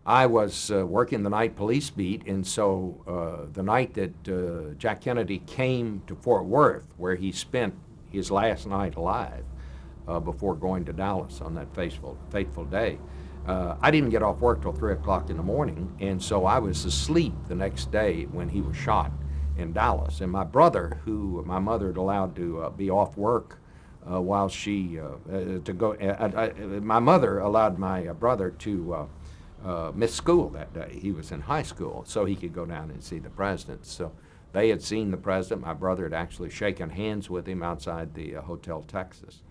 I was working the night police beat, and so the night that Jack Kennedy came to Fort Worth, where he spent his last night alive before going to Dallas on that fateful day, I didn't get off work till 3 o'clock in the morning, and so I was asleep the next day when he was shot in Dallas. And my brother, who my mother had allowed to be off work while she to go, my mother allowed my brother to miss school that day. He was in high school, so he could go down and see the president. So they had seen the president. My brother had actually shaken hands with him outside the Hotel Texas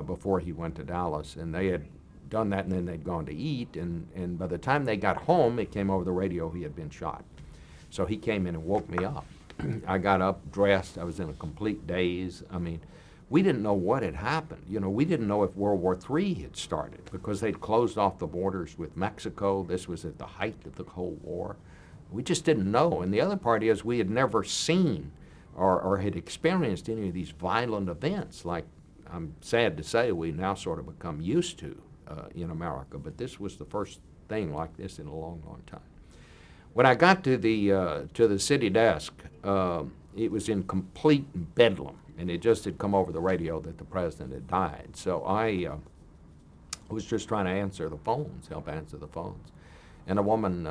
before he went to Dallas, and they had done that, and then they'd gone to eat, and by the time they got home, it came over the radio he had been shot. So he came in and woke me up. I got up, dressed. I was in a complete daze. I mean, we didn't know what had happened. You know, we didn't know if World War III had started because they'd closed off the borders with Mexico. This was at the height of the Cold War. We just didn't know. And the other part is we had never seen or had experienced any of these violent events like I'm sad to say we now sort of become used to in America. But this was the first thing like this in a long, long time. When I got to the city desk, it was in complete bedlam, and it just had come over the radio that the president had died. So I was just trying to help answer the phones. And a woman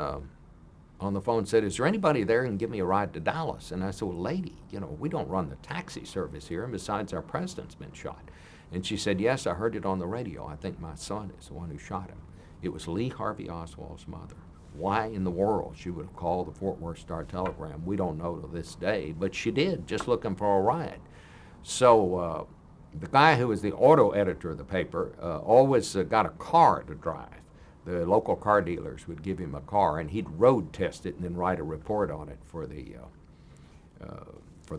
on the phone said, "Is there anybody there who can give me a ride to Dallas?" And I said, "Well, lady, you know, we don't run the taxi service here, and besides, our president's been shot." And she said, "Yes, I heard it on the radio. I think my son is the one who shot him." It was Lee Harvey Oswald's mother. Why in the world she would have called the Fort Worth Star-Telegram, we don't know to this day, but she did, just looking for a ride. So the guy who was the auto editor of the paper always got a car to drive. The local car dealers would give him a car, and he'd road test it and then write a report on it for the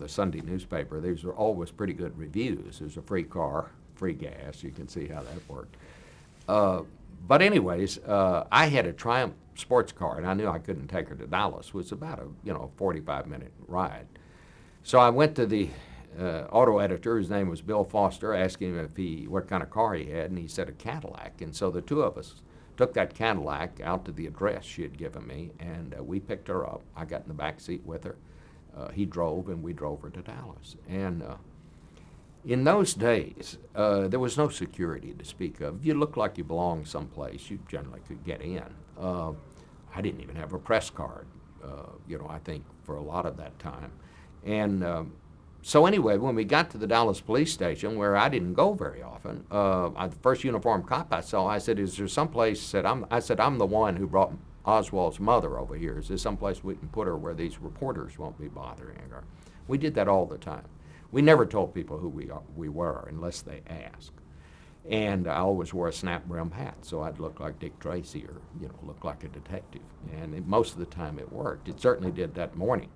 Sunday newspaper. These were always pretty good reviews. There's a free car, free gas. You can see how that worked. But anyways, I had a Triumph sports car, and I knew I couldn't take her to Dallas. It was about a 45-minute ride. So I went to the auto editor, his name was Bill Foster, asking him what kind of car he had, and he said a Cadillac. And so the two of us took that Cadillac out to the address she had given me, and we picked her up. I got in the back seat with her. He drove, and we drove her to Dallas. And in those days, there was no security to speak of. If you looked like you belonged someplace, you generally could get in. I didn't even have a press card, I think, for a lot of that time. And so anyway, when we got to the Dallas police station, where I didn't go very often, the first uniformed cop I saw, I said, "Is there someplace," I said, "I'm the one who brought Oswald's mother over here. Is there someplace we can put her where these reporters won't be bothering her?" We did that all the time. We never told people who we were unless they asked. And I always wore a snap brim hat, so I'd look like Dick Tracy or, look like a detective. And most of the time it worked. It certainly did that morning.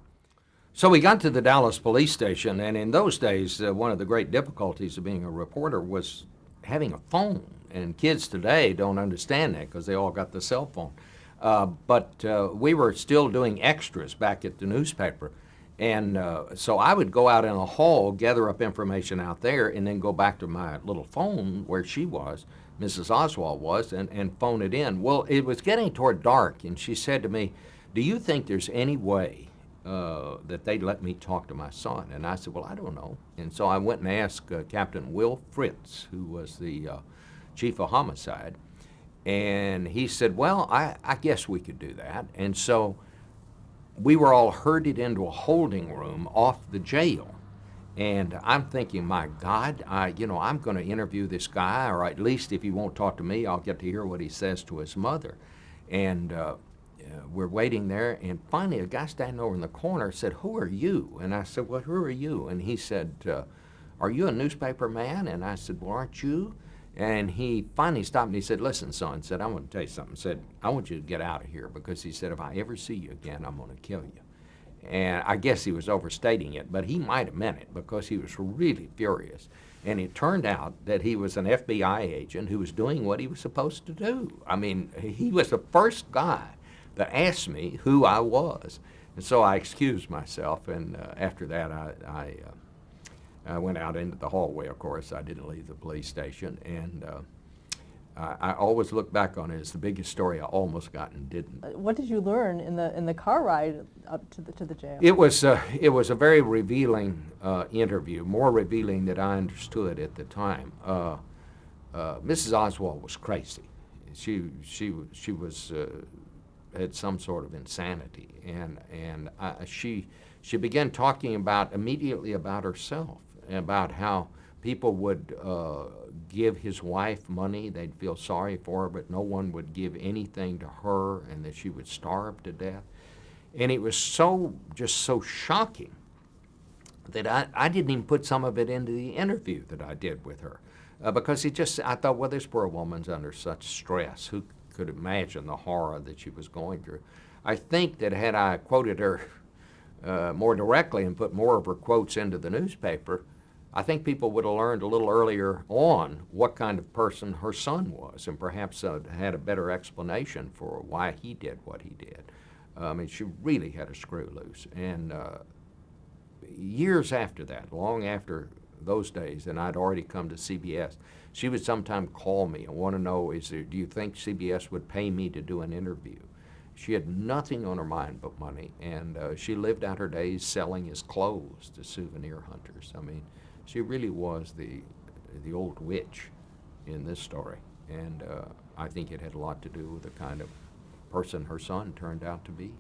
So we got to the Dallas police station, and in those days, one of the great difficulties of being a reporter was having a phone. And kids today don't understand that because they all got the cell phone. But we were still doing extras back at the newspaper. And so I would go out in a hall, gather up information out there, and then go back to my little phone where she was, Mrs. Oswald was, and phone it in. Well, it was getting toward dark, and she said to me, "Do you think there's any way that they'd let me talk to my son?" And I said, "Well, I don't know." And so I went and asked Captain Will Fritz, who was the chief of homicide, and he said, "Well, I guess we could do that." And so we were all herded into a holding room off the jail. And I'm thinking, my God, I'm going to interview this guy, or at least if he won't talk to me, I'll get to hear what he says to his mother. And we're waiting there, and finally a guy standing over in the corner said, "Who are you?" And I said, "Well, who are you?" And he said, "Are you a newspaper man?" And I said, "Well, aren't you?" And he finally stopped and he said, "Listen, son," said, "I want to tell you something." Said, "I want you to get out of here," because he said, "If I ever see you again, I'm going to kill you." And I guess he was overstating it, but he might have meant it because he was really furious. And it turned out that he was an FBI agent who was doing what he was supposed to do. I mean, he was the first guy that asked me who I was. And so I excused myself, and after that I went out into the hallway, of course. I didn't leave the police station, and I always look back on it as the biggest story I almost got and didn't. What did you learn in the car ride up to the jail? It was a very revealing interview, more revealing than I understood at the time. Mrs. Oswald was crazy. She was had some sort of insanity, and she began talking immediately about herself, and about how people would give his wife money. They'd feel sorry for her, but no one would give anything to her, and that she would starve to death. And it was just so shocking that I didn't even put some of it into the interview that I did with her, because I thought, well, this poor woman's under such stress. Who could imagine the horror that she was going through? I think that had I quoted her more directly and put more of her quotes into the newspaper, I think people would have learned a little earlier on what kind of person her son was, and perhaps had a better explanation for why he did what he did. I mean, she really had a screw loose. And years after that, long after those days, and I'd already come to CBS, she would sometime call me and want to know, do you think CBS would pay me to do an interview? She had nothing on her mind but money, and she lived out her days selling his clothes to souvenir hunters. I mean, she really was the old witch in this story, and I think it had a lot to do with the kind of person her son turned out to be.